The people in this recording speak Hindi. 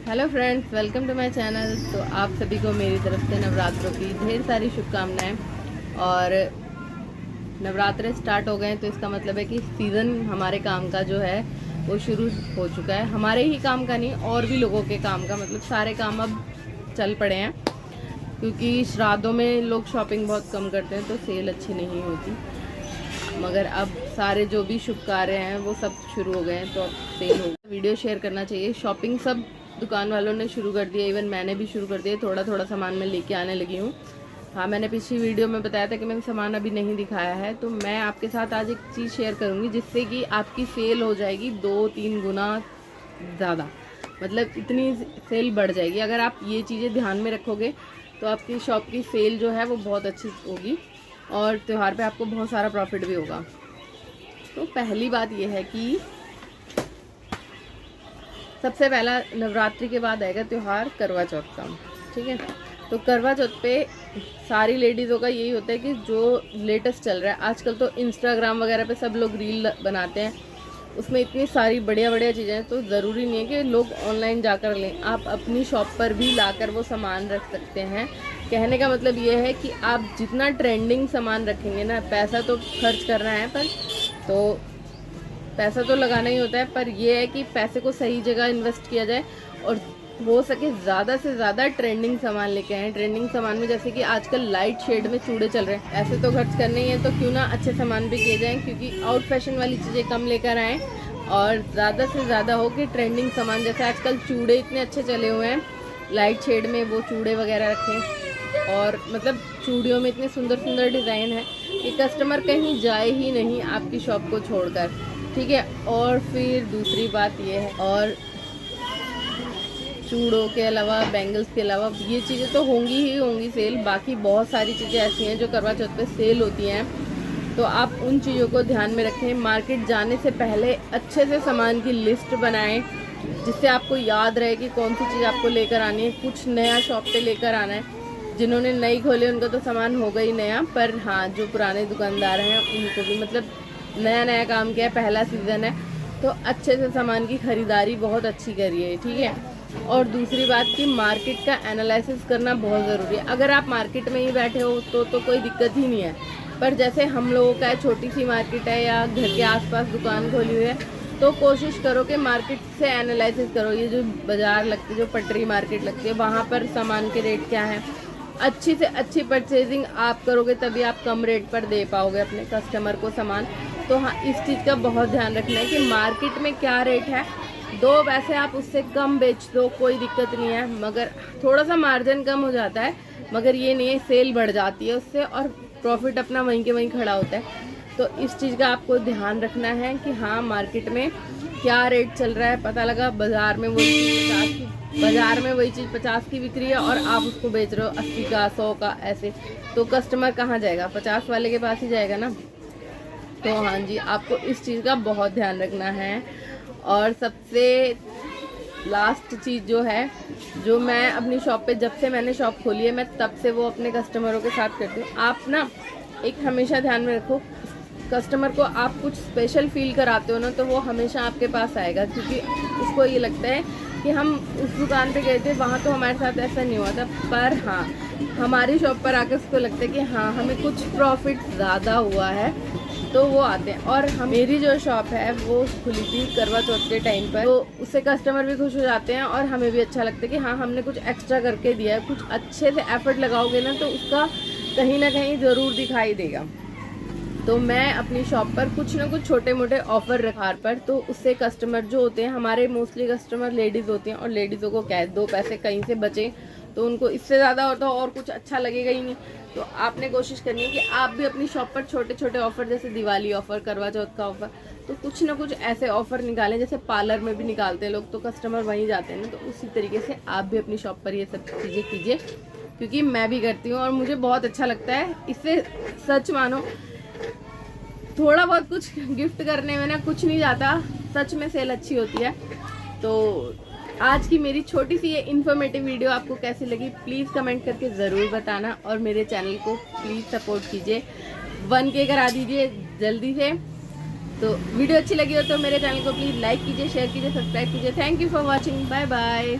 Hello friends, welcome to my channel. तो आप सभी को मेरी तरफ से नवरात्रों की ढेर सारी शुभकामनाएं। और नवरात्रे स्टार्ट हो गए हैं तो इसका मतलब है कि सीज़न हमारे काम का जो है वो शुरू हो चुका है। हमारे ही काम का नहीं, और भी लोगों के काम का, मतलब सारे काम अब चल पड़े हैं। क्योंकि श्राद्धों में लोग शॉपिंग बहुत कम करते हैं तो सेल अच्छी नहीं होती, मगर अब सारे जो भी शुभ कार्य हैं वो सब शुरू हो गए हैं तो अब सेल हो। वीडियो शेयर करना चाहिए। शॉपिंग सब दुकान वालों ने शुरू कर दिया, इवन मैंने भी शुरू कर दिया। थोड़ा थोड़ा सामान मैं लेके आने लगी हूँ। हाँ, मैंने पिछली वीडियो में बताया था कि मैंने सामान अभी नहीं दिखाया है, तो मैं आपके साथ आज एक चीज़ शेयर करूँगी जिससे कि आपकी सेल हो जाएगी 2-3 गुना ज़्यादा। मतलब इतनी सेल बढ़ जाएगी। अगर आप ये चीज़ें ध्यान में रखोगे तो आपकी शॉप की सेल जो है वो बहुत अच्छी होगी और त्यौहार पे आपको बहुत सारा प्रॉफिट भी होगा। तो पहली बात यह है कि सबसे पहला नवरात्रि के बाद आएगा त्यौहार करवा चौथ का। ठीक है, तो करवा चौथ पे सारी लेडीज़ों का यही होता है कि जो लेटेस्ट चल रहा है आजकल, तो इंस्टाग्राम वगैरह पे सब लोग रील बनाते हैं, उसमें इतनी सारी बढ़िया बढ़िया चीज़ें हैं। तो ज़रूरी नहीं है कि लोग ऑनलाइन जाकर लें, आप अपनी शॉप पर भी लाकर वो सामान रख सकते हैं। कहने का मतलब ये है कि आप जितना ट्रेंडिंग सामान रखेंगे ना, पैसा तो खर्च करना है, पर तो पैसा तो लगाना ही होता है, पर यह है कि पैसे को सही जगह इन्वेस्ट किया जाए और हो सके ज़्यादा से ज़्यादा ट्रेंडिंग सामान लेके आएँ। ट्रेंडिंग सामान में जैसे कि आजकल लाइट शेड में चूड़े चल रहे हैं, ऐसे तो खर्च करने ही है, तो क्यों ना अच्छे सामान भी किए जाएँ। क्योंकि आउट फैशन वाली चीज़ें कम लेकर आएँ और ज़्यादा से ज़्यादा हो कि ट्रेंडिंग सामान, जैसे आजकल चूड़े इतने अच्छे चले हुए हैं लाइट शेड में, वो चूड़े वगैरह रखें। और मतलब चूड़ियों में इतने सुंदर सुंदर डिज़ाइन है कि कस्टमर कहीं जाए ही नहीं आपकी शॉप को छोड़कर। ठीक है, और फिर दूसरी बात ये है, और चूड़ों के अलावा, बैंगल्स के अलावा, ये चीज़ें तो होंगी ही होंगी सेल। बाकी बहुत सारी चीज़ें ऐसी हैं जो करवा चौथ पे सेल होती हैं, तो आप उन चीज़ों को ध्यान में रखें। मार्केट जाने से पहले अच्छे से सामान की लिस्ट बनाएं, जिससे आपको याद रहे कि कौन सी चीज़ आपको लेकर आनी है। कुछ नया शॉप पे लेकर आना है। जिन्होंने नई खोली उनका तो सामान होगा ही नया, पर हाँ, जो पुराने दुकानदार हैं उनको भी, मतलब नया नया काम किया है, पहला सीज़न है, तो अच्छे से सामान की ख़रीदारी बहुत अच्छी करिए। ठीक है, और दूसरी बात कि मार्केट का एनालिसिस करना बहुत ज़रूरी है। अगर आप मार्केट में ही बैठे हो तो कोई दिक्कत ही नहीं है, पर जैसे हम लोगों का है, छोटी सी मार्केट है या घर के आसपास दुकान खोली हुई है, तो कोशिश करो कि मार्केट से एनालिसिस करो। ये जो बाज़ार लगती है, जो पटरी मार्केट लगती है, वहाँ पर सामान के रेट क्या है। अच्छी से अच्छी परचेजिंग आप करोगे तभी आप कम रेट पर दे पाओगे अपने कस्टमर को सामान। तो हाँ, इस चीज़ का बहुत ध्यान रखना है कि मार्केट में क्या रेट है, 2 पैसे आप उससे कम बेच दो, कोई दिक्कत नहीं है, मगर थोड़ा सा मार्जिन कम हो जाता है, मगर ये नहीं है सेल बढ़ जाती है उससे और प्रॉफिट अपना वहीं के वहीं खड़ा होता है। तो इस चीज़ का आपको ध्यान रखना है कि हाँ, मार्केट में क्या रेट चल रहा है। पता लगा बाज़ार में वही चीज़ 50 की बिक रही है और आप उसको बेच रहे हो 80 का, 100 का, ऐसे, तो कस्टमर कहाँ जाएगा? 50 वाले के पास ही जाएगा ना। तो हाँ जी, आपको इस चीज़ का बहुत ध्यान रखना है। और सबसे लास्ट चीज़ जो है, जो मैं अपनी शॉप पे, जब से मैंने शॉप खोली है, मैं तब से वो अपने कस्टमरों के साथ करती हूँ। आप ना एक हमेशा ध्यान में रखो, कस्टमर को आप कुछ स्पेशल फील कराते हो ना, तो वो हमेशा आपके पास आएगा, क्योंकि उसको ये लगता है कि हम उस दुकान पे गए थे, वहाँ तो हमारे साथ ऐसा नहीं हुआ था, पर हाँ, हमारी शॉप पर आकर उसको लगता है कि हाँ, हमें कुछ प्रॉफिट ज़्यादा हुआ है, तो वो आते हैं। और मेरी जो शॉप है वो खुली थी करवा चौथ के टाइम पर, तो उससे कस्टमर भी खुश हो जाते हैं और हमें भी अच्छा लगता है कि हाँ, हमने कुछ एक्स्ट्रा करके दिया है। कुछ अच्छे से एफर्ट लगाओगे ना तो उसका कहीं ना कहीं ज़रूर दिखाई देगा। तो मैं अपनी शॉप पर कुछ ना कुछ छोटे मोटे ऑफर रखा पर, तो उससे कस्टमर जो होते हैं, हमारे मोस्टली कस्टमर लेडीज़ होती हैं, और लेडीज़ों को क्या है, 2 पैसे कहीं से बचे तो उनको इससे ज़्यादा होता और कुछ अच्छा लगेगा ही नहीं। तो आपने कोशिश करनी है कि आप भी अपनी शॉप पर छोटे छोटे ऑफर, जैसे दिवाली ऑफर, करवा चौथ का ऑफर, तो कुछ ना कुछ ऐसे ऑफर निकालें। जैसे पार्लर में भी निकालते हैं लोग, तो कस्टमर वहीं जाते हैं ना, तो उसी तरीके से आप भी अपनी शॉप पर ये सब चीज़ें कीजिए, क्योंकि मैं भी करती हूँ और मुझे बहुत अच्छा लगता है। इससे सच मानो, थोड़ा बहुत कुछ गिफ्ट करने में ना कुछ नहीं जाता, सच में सेल अच्छी होती है। तो आज की मेरी छोटी सी ये इन्फॉर्मेटिव वीडियो आपको कैसी लगी, प्लीज़ कमेंट करके ज़रूर बताना, और मेरे चैनल को प्लीज़ सपोर्ट कीजिए, 1K करा दीजिए जल्दी से। तो वीडियो अच्छी लगी हो तो मेरे चैनल को प्लीज़ लाइक कीजिए, शेयर कीजिए, सब्सक्राइब कीजिए। Thank you for watching, bye bye.